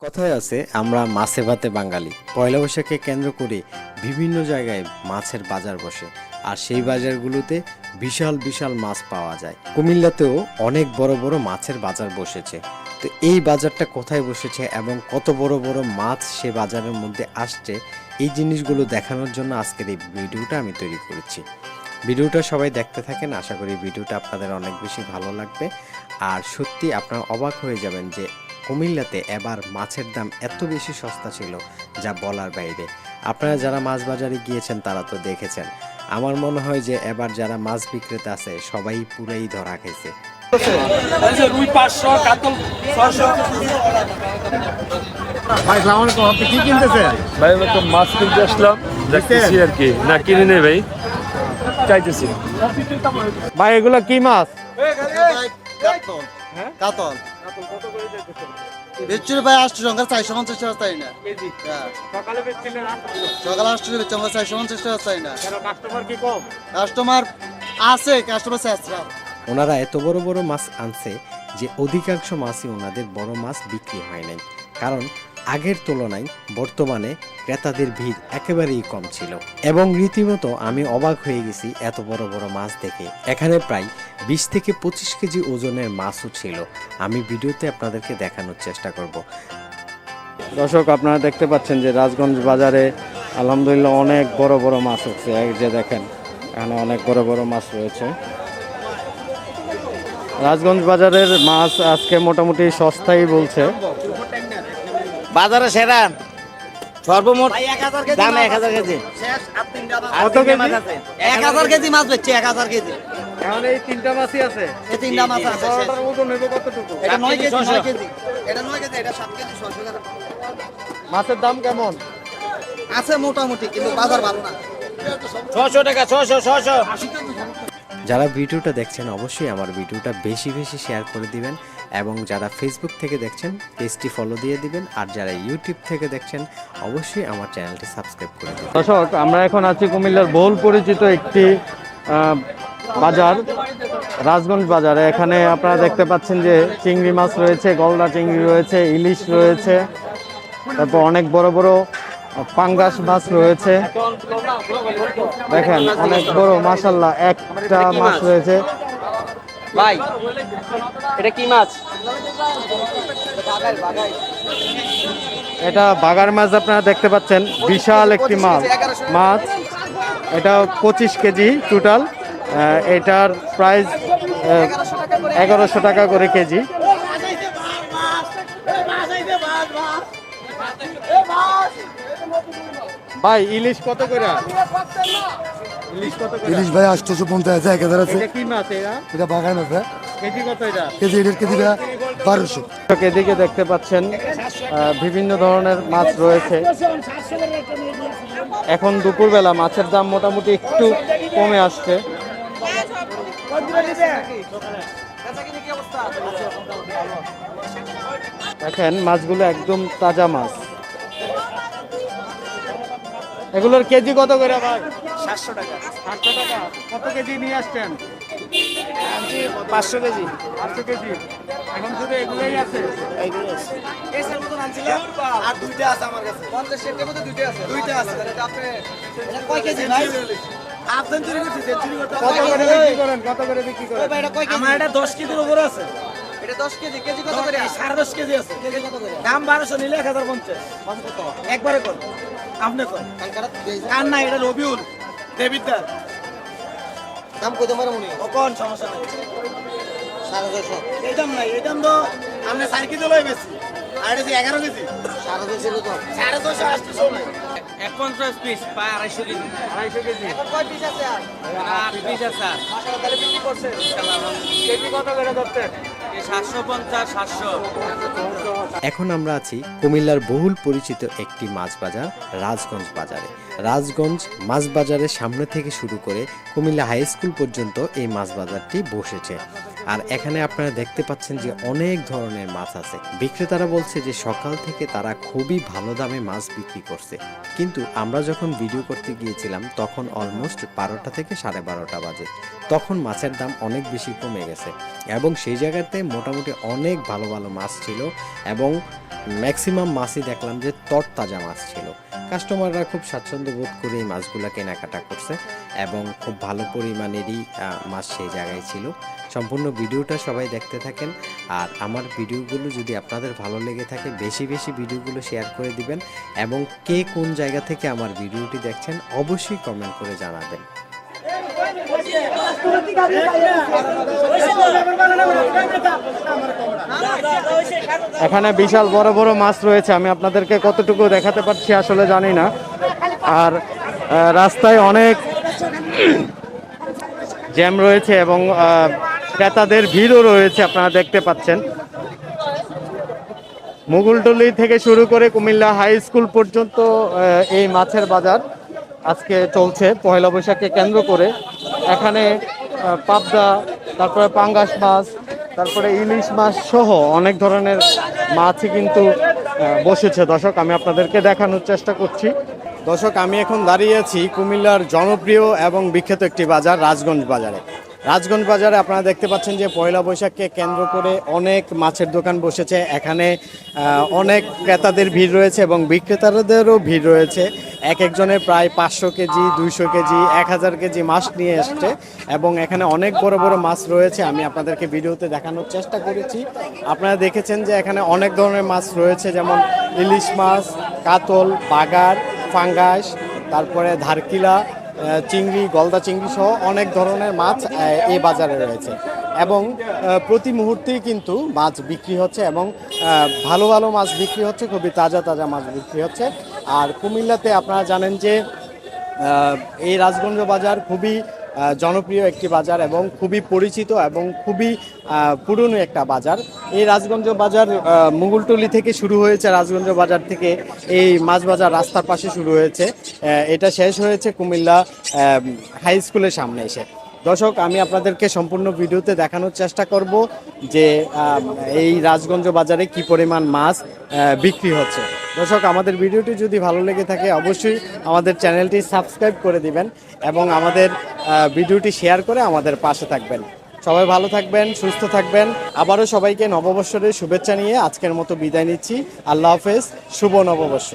কথায় আছে আমরা মাছে ভাতে বাঙালি। পয়লা বৈশাখকে কেন্দ্র করে বিভিন্ন জায়গায় মাছের বাজার বসে, আর সেই বাজারগুলোতে বিশাল বিশাল মাছ পাওয়া যায়। কুমিল্লাতেও অনেক বড় বড় মাছের বাজার বসেছে। তো এই বাজারটা কোথায় বসেছে এবং কত বড় বড় মাছ সে বাজারের মধ্যে আসছে, এই জিনিসগুলো দেখানোর জন্য আজকের এই ভিডিওটা আমি তৈরি করেছি। ভিডিওটা সবাই দেখতে থাকেন, আশা করি ভিডিওটা আপনাদের অনেক বেশি ভালো লাগবে। আর সত্যি আপনারা অবাক হয়ে যাবেন যে কুমিল্লাতে এবার মাছের দাম এত বেশি সস্তা ছিল যা বলার বাইরে। আপনারা যারা মাছ বাজারে গিয়েছেন তারা তো দেখেছেন। আমার মনে হয় যে এবার যারা মাছ বিক্রেতা আছে সবাই পুরাই ধরা খেয়েছে। রুই 500, কাতল 600। ভাই সালাম আলাইকুম, আপনি কি কিনতেছেন? ভাই আমি তো মাছ কিনতে আসলাম, দেখতেছি আর কি। না কিনে নেই ভাই, চাইতেছি। ভাই এগুলো কি মাছ? কাতল বেচুর ভাই 800 টাকা 450 টাকা চাই না। সকালে বেচছিলেন সকালে 800 টাকা বেচছি, আমরা 450 টাকা চাই না। কাস্টমার কি কম? কাস্টমার আছে, কাস্টমার আছে। ওনারা এত বড় বড় মাছ আনছে যে অধিকাংশ মাছই ওনাদের বড় মাছ বিক্রি হয় নাই, কারণ আগের তুলনায় বর্তমানে ক্রেতাদের ভিড় একেবারেই কম ছিল। এবং রীতিমতো আমি অবাক হয়ে গেছি এত বড় বড় মাছ দেখে। এখানে প্রায় 20 থেকে 25 কেজি ওজনের মাছও ছিল। আমি ভিডিওতে আপনাদেরকে দেখানোর চেষ্টা করব। দর্শক, আপনারা দেখতে পাচ্ছেন যে রাজগঞ্জ বাজারে আলহামদুলিল্লাহ অনেক বড় বড় মাছ হচ্ছে। এই যে দেখেন, এখানে অনেক বড় বড় মাছ রয়েছে। রাজগঞ্জ বাজারের মাছ আজকে মোটামুটি সস্তাই বলছে। বাজারে সেরা সর্বমোট দাম 1000 কেজি। কত কেজি? 1000 কেজি মাছ বেচছে, 1000 কেজি। এখন এই তিনটা মাছই আছে। এই তিনটা মাছ আছে। বড়টার ওজন নেবে কতটুকু? এটা 9 কেজি, 600। 9 কেজি। এটা 9 কেজি, এটা 7 কেজি 600 টাকা। মাছের দাম কেমন? আছে মোটামুটি, কিন্তু বাজার ভালো না। 600 টাকা, 600। যারা ভিডিওটা দেখছেন অবশ্যই আমার ভিডিওটা বেশি বেশি শেয়ার করে দিবেন, এবং যারা ফেসবুক থেকে দেখছেন পেজটি ফলো দিয়ে দিবেন, আর যারা ইউটিউব থেকে দেখছেন অবশ্যই আমার চ্যানেলটি সাবস্ক্রাইব করে দিবেন। দর্শক, আমরা এখন আছি কুমিল্লার বহুল পরিচিত একটি বাজার, রাজগঞ্জ বাজারে। এখানে আপনারা দেখতে পাচ্ছেন যে চিংড়ি মাছ রয়েছে, গলদা চিংড়ি রয়েছে, ইলিশ রয়েছে, তারপর অনেক বড় বড় পাঙ্গাস মাছ রয়েছে। দেখেন অনেক বড়, মাশাআল্লাহ একটা মাছ রয়েছে। ভাই এটা কি মাছ? এটা বাগার মাছ, আপনারা দেখতে পাচ্ছেন বিশাল একটি মাছ। এটা 25 কেজি টোটাল। এটার প্রাইস 1100 টাকা করে কেজি। ভাই ইলিশ কত করে? ইলিশ কত করে? ইলিশ ভাই 850 আছে, 1000 আছে। এটা কি মাছ? এটা বাগান আছে। কেজি কত এটা? কেজি এটার কেজি 1200। এদিকে দেখতে পাচ্ছেন বিভিন্ন ধরনের মাছ রয়েছে। এখন দুপুরবেলা মাছের দাম মোটামুটি একটু কমে আসছে। দেখেন মাছগুলো একদম তাজা মাছ। এগুলোর কেজি কত করে ভাই? 700 টাকা। 800 টাকা। কত কেজি নিয়ে আসছেন? 500 কেজি। 800 কেজি। এখন শুধু এগুলোই আছে? এইগুলো আছে। এই সেল মতন আনছিল আর দুইটা আছে আমার কাছে। 50 সেন্টের মধ্যে দুইটা আছে। দুইটা আছে। তাহলে আপনি এটা কয় কেজি ভাই? আপনি চুরি করতেছেন, চুরি করতে কত করে বিক্রি করেন? কত করে বিক্রি করেন? ভাই এটা কয় কেজি? আমার এটা 10 কেজির উপরে আছে। এটা 10 কেজি। কেজি কত করে? 10.5 কেজি আছে। কেজি কত করে? দাম 1200 নিলে 1050। কত কত? একবারে কর। আপনি কর। কার না এটা রবিউল দেবিদার। দাম কত মারা মনে? ও কোন সমস্যা নাই। 450। এই দাম নাই, এই দাম তো আমরা 4 কেজি লই বেশি। আর এটা 11 কেজি। 450 তো। 450 800 নাই। 150 পিস পায় 250 কেজি। 250 কেজি। এখন কয় পিস আছে আর? 8 পিস আছে আর। মাশাআল্লাহ, তাহলে বিক্রি করছেন। কেজি কত করে ধরতেন? এই 750 700। এখন আমরা আছি কুমিল্লার বহুল পরিচিত একটি মাছ বাজার, রাজগঞ্জ বাজারে। রাজগঞ্জ মাছ বাজারের সামনে থেকে শুরু করে কুমিল্লা হাই স্কুল পর্যন্ত এই মাছ বাজারটি বসেছে। আর এখানে আপনারা দেখতে পাচ্ছেন যে অনেক ধরনের মাছ আছে। বিক্রেতারা বলছে যে সকাল থেকে তারা খুবই ভালো দামে মাছ বিক্রি করছে, কিন্তু আমরা যখন ভিডিও করতে গিয়েছিলাম তখন অলমোস্ট 12টা থেকে 12:30 বাজে। তখন মাছের দাম অনেক বেশি কমে গেছে এবং সেই জায়গাতে মোটামুটি অনেক ভালো ভালো মাছ ছিল এবং ম্যাক্সিমাম মাছই দেখলাম যে তরতাজা মাছ ছিল। কাস্টমাররা খুব স্বাচ্ছন্দ্য বোধ করে এই মাছগুলো কেনাকাটা করছে এবং খুব ভালো পরিমাণেরই মাছ সেই জায়গায় ছিল। সম্পূর্ণ ভিডিওটা সবাই দেখতে থাকেন, আর আমার ভিডিওগুলো যদি আপনাদের ভালো লেগে থাকে বেশি বেশি ভিডিওগুলো শেয়ার করে দিবেন এবং কে কোন জায়গা থেকে আমার ভিডিওটি দেখছেন অবশ্যই কমেন্ট করে জানাবেন। এখানে বিশাল বড় বড় মাছ রয়েছে, আমি আপনাদেরকে কতটুকু দেখাতে পারছি আসলে জানি না। আর রাস্তায় অনেক জ্যাম রয়েছে এবং ক্রেতাদের ভিড়ও রয়েছে, আপনারা দেখতে পাচ্ছেন। মুঘলটুলি থেকে শুরু করে কুমিল্লা হাই স্কুল পর্যন্ত এই মাছের বাজার আজকে চলছে পয়লা বৈশাখকে কেন্দ্র করে। এখানে পাবদা, তারপরে পাঙ্গাস মাছ, তারপরে ইলিশ মাছ সহ অনেক ধরনের মাছই কিন্তু বসেছে। দর্শক, আমি আপনাদেরকে দেখানোর চেষ্টা করছি। দর্শক, আমি এখন দাঁড়িয়ে আছি কুমিল্লার জনপ্রিয় এবং বিখ্যাত একটি বাজার, রাজগঞ্জ বাজারে। রাজগঞ্জ বাজারে আপনারা দেখতে পাচ্ছেন যে পয়লা বৈশাখকে কেন্দ্র করে অনেক মাছের দোকান বসেছে। এখানে অনেক ক্রেতাদের ভিড় রয়েছে এবং বিক্রেতাদেরও ভিড় রয়েছে। এক একজনের প্রায় 500 কেজি, 200 কেজি, 1000 কেজি মাছ নিয়ে এসছে এবং এখানে অনেক বড় বড় মাছ রয়েছে। আমি আপনাদেরকে ভিডিওতে দেখানোর চেষ্টা করেছি। আপনারা দেখেছেন যে এখানে অনেক ধরনের মাছ রয়েছে, যেমন ইলিশ মাছ, কাতল, বাগার, ফাঙ্গাস, তারপরে ধারকিলা, চিংড়ি, গলদা চিংড়ি সহ অনেক ধরনের মাছ এই বাজারে রয়েছে এবং প্রতি মুহূর্তেই কিন্তু মাছ বিক্রি হচ্ছে এবং ভালো ভালো মাছ বিক্রি হচ্ছে, খুবই তাজা তাজা মাছ বিক্রি হচ্ছে। আর কুমিল্লাতে আপনারা জানেন যে এই রাজগঞ্জ বাজার খুবই জনপ্রিয় একটি বাজার এবং খুবই পরিচিত এবং খুবই পুরনো একটা বাজার। এই রাজগঞ্জ বাজার মুঘলটুলি থেকে শুরু হয়েছে। রাজগঞ্জ বাজার থেকে এই মাছ বাজার রাস্তার পাশে শুরু হয়েছে, এটা শেষ হয়েছে কুমিল্লা হাই স্কুলের সামনে এসে। দর্শক, আমি আপনাদেরকে সম্পূর্ণ ভিডিওতে দেখানোর চেষ্টা করব যে এই রাজগঞ্জ বাজারে কি পরিমাণ মাছ বিক্রি হচ্ছে। দর্শক, আমাদের ভিডিওটি যদি ভালো লেগে থাকে অবশ্যই আমাদের চ্যানেলটি সাবস্ক্রাইব করে দিবেন এবং আমাদের ভিডিওটি শেয়ার করে আমাদের পাশে থাকবেন। সবাই ভালো থাকবেন, সুস্থ থাকবেন। আবারও সবাইকে নববর্ষের শুভেচ্ছা নিয়ে আজকের মতো বিদায় নিচ্ছি। আল্লাহ হাফেজ, শুভ নববর্ষ।